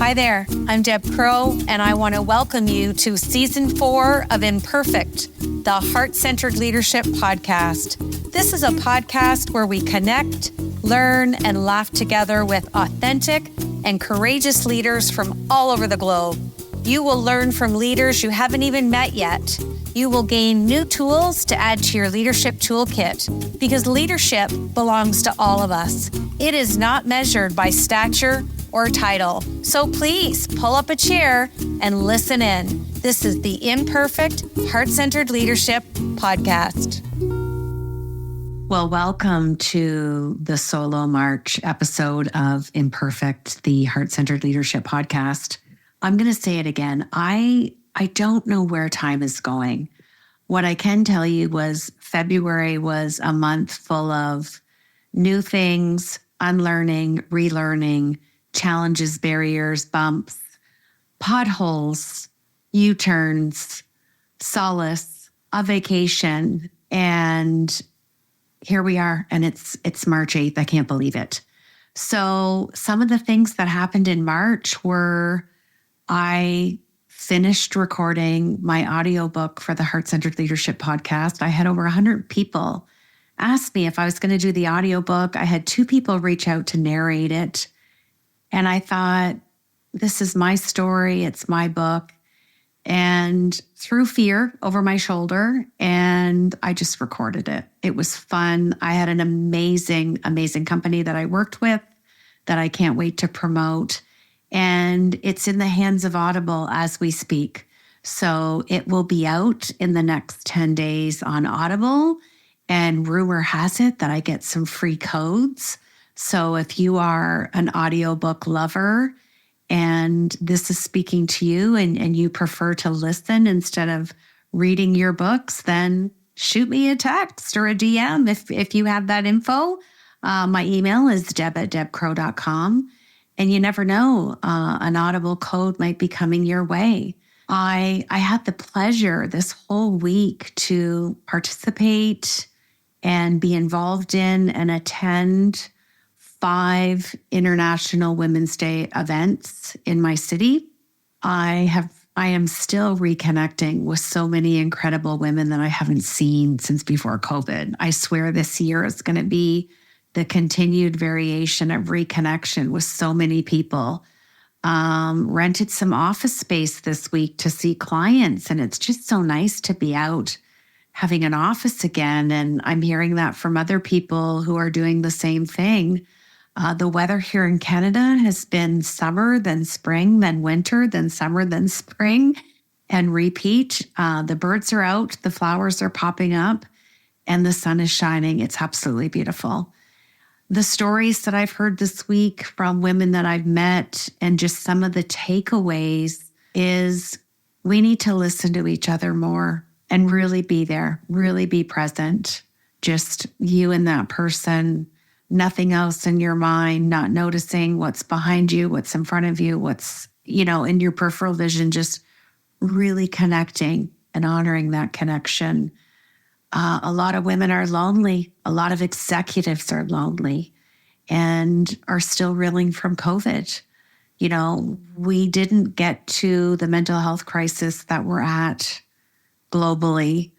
Hi there, I'm Deb Crowe, and I want to welcome you to Season 4 of Imperfect, the Heart-Centered Leadership Podcast. This is a podcast where we connect, learn, and laugh together with authentic and courageous leaders from all over the globe. You will learn from leaders you haven't even met yet. You will gain new tools to add to your leadership toolkit, because leadership belongs to all of us. It is not measured by stature or title. So please pull up a chair and listen in. This is the Imperfect, Heart-Centered Leadership Podcast. Well, welcome to the solo March episode of Imperfect, the Heart-Centered Leadership Podcast. I'm going to say it again. I don't know where time is going. What I can tell you was February was a month full of new things, unlearning, relearning, challenges, barriers, bumps, potholes, U-turns, solace, a vacation. And here we are. And it's March 8th. I can't believe it. So some of the things that happened in March were I finished recording my audiobook for the Heart-Centered Leadership Podcast. I had over 100 people ask me if I was going to do the audiobook. I had 2 people reach out to narrate it. And I thought, this is my story. It's my book. And threw fear over my shoulder, and I just recorded it. It was fun. I had an amazing, amazing company that I worked with that I can't wait to promote. And it's in the hands of Audible as we speak. So it will be out in the next 10 days on Audible. And rumor has it that I get some free codes. So if you are an audiobook lover and this is speaking to you and you prefer to listen instead of reading your books, then shoot me a text or a DM if you have that info. My email is deb@debcrowe.com. And you never know, an Audible code might be coming your way. I had the pleasure this whole week to participate and be involved in and attend 5 International Women's Day events in my city. I am still reconnecting with so many incredible women that I haven't seen since before COVID. I swear this year is going to be the continued variation of reconnection with so many people. Rented some office space this week to see clients, and it's just so nice to be out having an office again. And I'm hearing that from other people who are doing the same thing. The weather here in Canada has been summer, then spring, then winter, then summer, then spring, and repeat. The birds are out, the flowers are popping up, and the sun is shining. It's absolutely beautiful. The stories that I've heard this week from women that I've met and just some of the takeaways is we need to listen to each other more and really be there, really be present. Just you and that person, nothing else in your mind, not noticing what's behind you, what's in front of you, what's, in your peripheral vision, just really connecting and honoring that connection. A lot of women are lonely. A lot of executives are lonely and are still reeling from COVID. We didn't get to the mental health crisis that we're at globally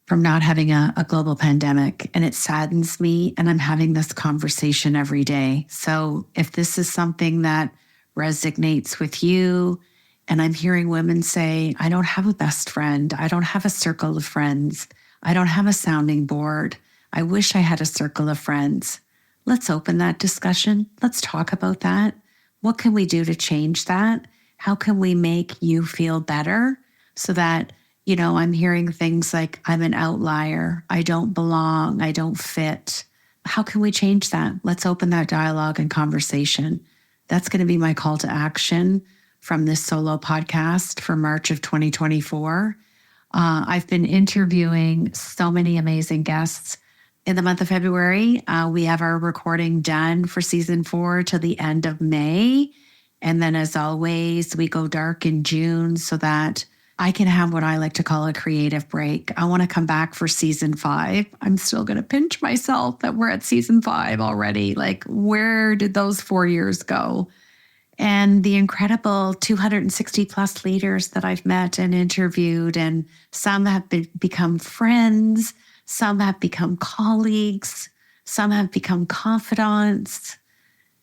from not having a global pandemic. And it saddens me. And I'm having this conversation every day. So if this is something that resonates with you, and I'm hearing women say, I don't have a best friend. I don't have a circle of friends. I don't have a sounding board. I wish I had a circle of friends. Let's open that discussion. Let's talk about that. What can we do to change that? How can we make you feel better so that, I'm hearing things like, I'm an outlier. I don't belong. I don't fit. How can we change that? Let's open that dialogue and conversation. That's going to be my call to action from this solo podcast for March of 2024. I've been interviewing so many amazing guests. In the month of February, we have our recording done for season 4 till the end of May. And then as always, we go dark in June so that I can have what I like to call a creative break. I want to come back for season 5. I'm still going to pinch myself that we're at season 5 already. Like, where did those 4 years go? and the incredible 260 plus leaders that I've met and interviewed. And some have become friends, some have become colleagues, some have become confidants.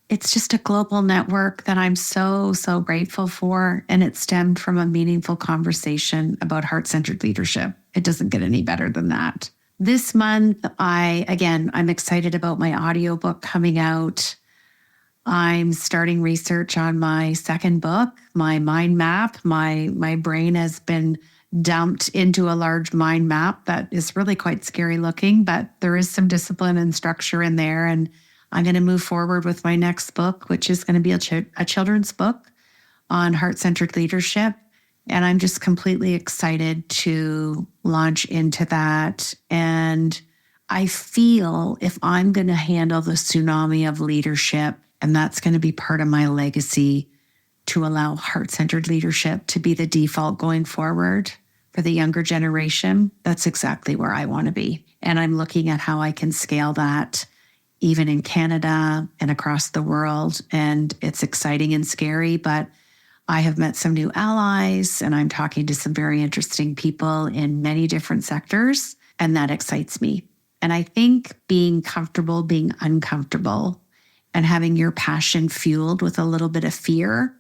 It's just a global network that I'm so, so grateful for. And it stemmed from a meaningful conversation about heart-centered leadership. It doesn't get any better than that. This month, I'm excited about my audiobook coming out. I'm starting research on my second book, my mind map. My brain has been dumped into a large mind map that is really quite scary looking, but there is some discipline and structure in there. And I'm going to move forward with my next book, which is going to be a children's book on heart-centered leadership. And I'm just completely excited to launch into that. And I feel if I'm going to handle the tsunami of leadership, and that's going to be part of my legacy, to allow heart-centered leadership to be the default going forward for the younger generation, that's exactly where I want to be. And I'm looking at how I can scale that even in Canada and across the world. And it's exciting and scary, but I have met some new allies and I'm talking to some very interesting people in many different sectors, and that excites me. And I think being comfortable, being uncomfortable, and having your passion fueled with a little bit of fear.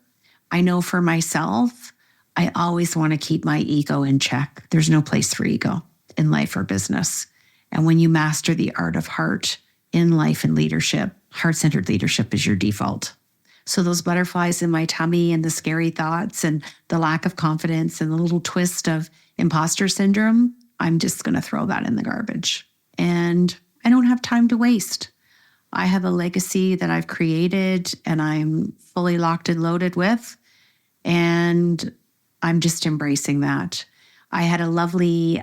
I know for myself, I always want to keep my ego in check. There's no place for ego in life or business. And when you master the art of heart in life and leadership, heart-centered leadership is your default. So those butterflies in my tummy and the scary thoughts and the lack of confidence and the little twist of imposter syndrome, I'm just going to throw that in the garbage. And I don't have time to waste. I have a legacy that I've created and I'm fully locked and loaded with, and I'm just embracing that. I had a lovely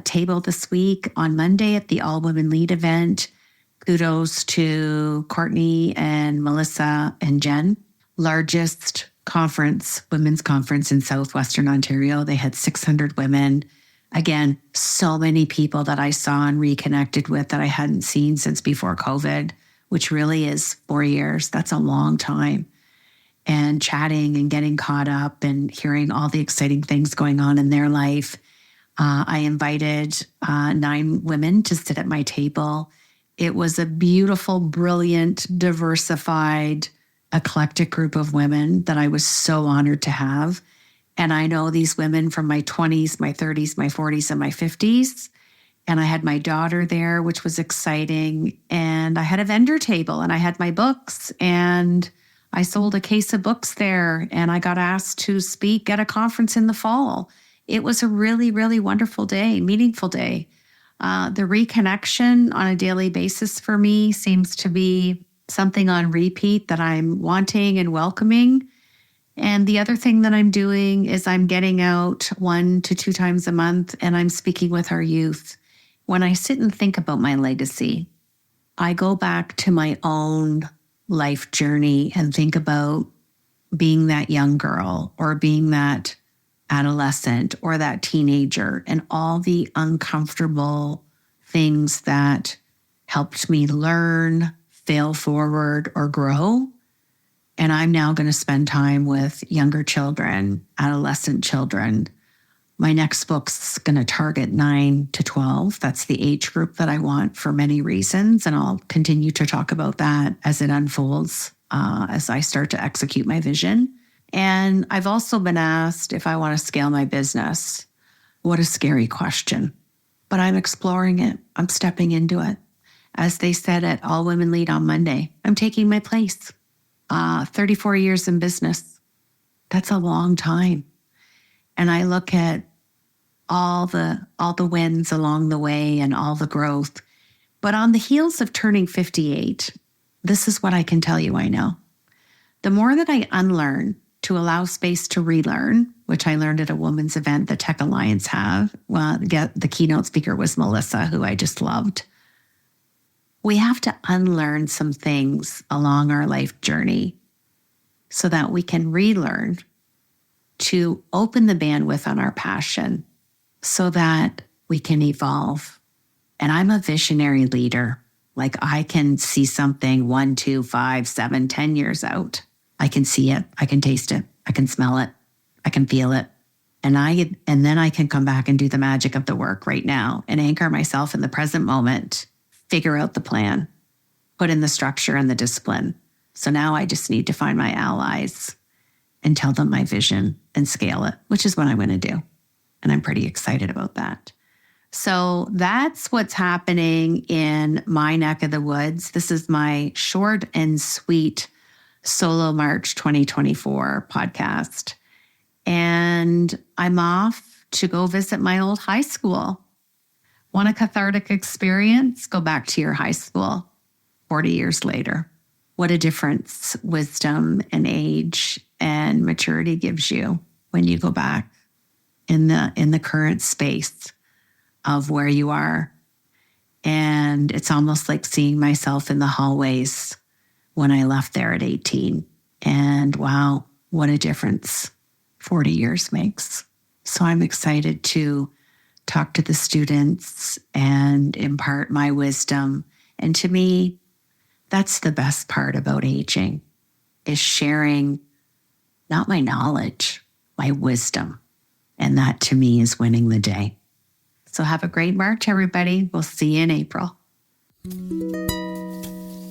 table this week on Monday at the All Women Lead event. Kudos to Courtney and Melissa and Jen. Largest conference, women's conference in Southwestern Ontario. They had 600 women. Again, so many people that I saw and reconnected with that I hadn't seen since before COVID, which really is 4 years. That's a long time. And chatting and getting caught up and hearing all the exciting things going on in their life. I invited 9 women to sit at my table. It was a beautiful, brilliant, diversified, eclectic group of women that I was so honored to have. And I know these women from my 20s, my 30s, my 40s, and my 50s. And I had my daughter there, which was exciting. And I had a vendor table and I had my books and I sold a case of books there. And I got asked to speak at a conference in the fall. It was a really, really wonderful day, meaningful day. The reconnection on a daily basis for me seems to be something on repeat that I'm wanting and welcoming. And the other thing that I'm doing is I'm getting out 1 to 2 times a month and I'm speaking with our youth. When I sit and think about my legacy, I go back to my own life journey and think about being that young girl or being that adolescent or that teenager and all the uncomfortable things that helped me learn, fail forward, or grow. And I'm now going to spend time with younger children, adolescent children. My next book's going to target 9 to 12. That's the age group that I want for many reasons. And I'll continue to talk about that as it unfolds, as I start to execute my vision. And I've also been asked if I want to scale my business. What a scary question. But I'm exploring it. I'm stepping into it. As they said at All Women Lead on Monday, I'm taking my place. 34 years in business. That's a long time. And I look at all the wins along the way and all the growth. But on the heels of turning 58, this is what I can tell you I know. The more that I unlearn to allow space to relearn, which I learned at a women's event the Tech Alliance have. Well, the keynote speaker was Melissa, who I just loved. We have to unlearn some things along our life journey so that we can relearn to open the bandwidth on our passion so that we can evolve. And I'm a visionary leader. Like I can see something 1, 2, 5, 7, 10 years out. I can see it. I can taste it. I can smell it. I can feel it. And then I can come back and do the magic of the work right now and anchor myself in the present moment, figure out the plan, put in the structure and the discipline. So now I just need to find my allies and tell them my vision and scale it, which is what I'm going to do. And I'm pretty excited about that. So that's what's happening in my neck of the woods. This is my short and sweet Solo March 2024 podcast. And I'm off to go visit my old high school. Want a cathartic experience? Go back to your high school 40 years later. What a difference wisdom and age and maturity gives you when you go back in the current space of where you are. And it's almost like seeing myself in the hallways when I left there at 18. And wow, what a difference 40 years makes. So I'm excited to talk to the students and impart my wisdom. And to me, that's the best part about aging, is sharing not my knowledge, my wisdom. And that to me is winning the day. So have a great March, everybody. We'll see you in April.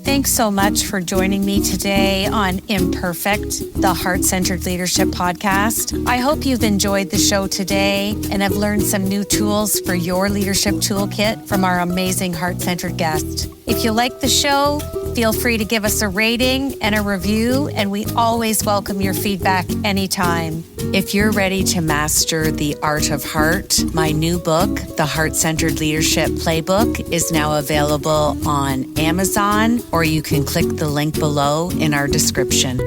Thanks so much for joining me today on Imperfect, the Heart-Centered Leadership Podcast. I hope you've enjoyed the show today and have learned some new tools for your leadership toolkit from our amazing heart-centered guest. If you like the show, feel free to give us a rating and a review, and we always welcome your feedback anytime. If you're ready to master the art of heart, my new book, The Heart-Centered Leadership Playbook, is now available on Amazon, or you can click the link below in our description.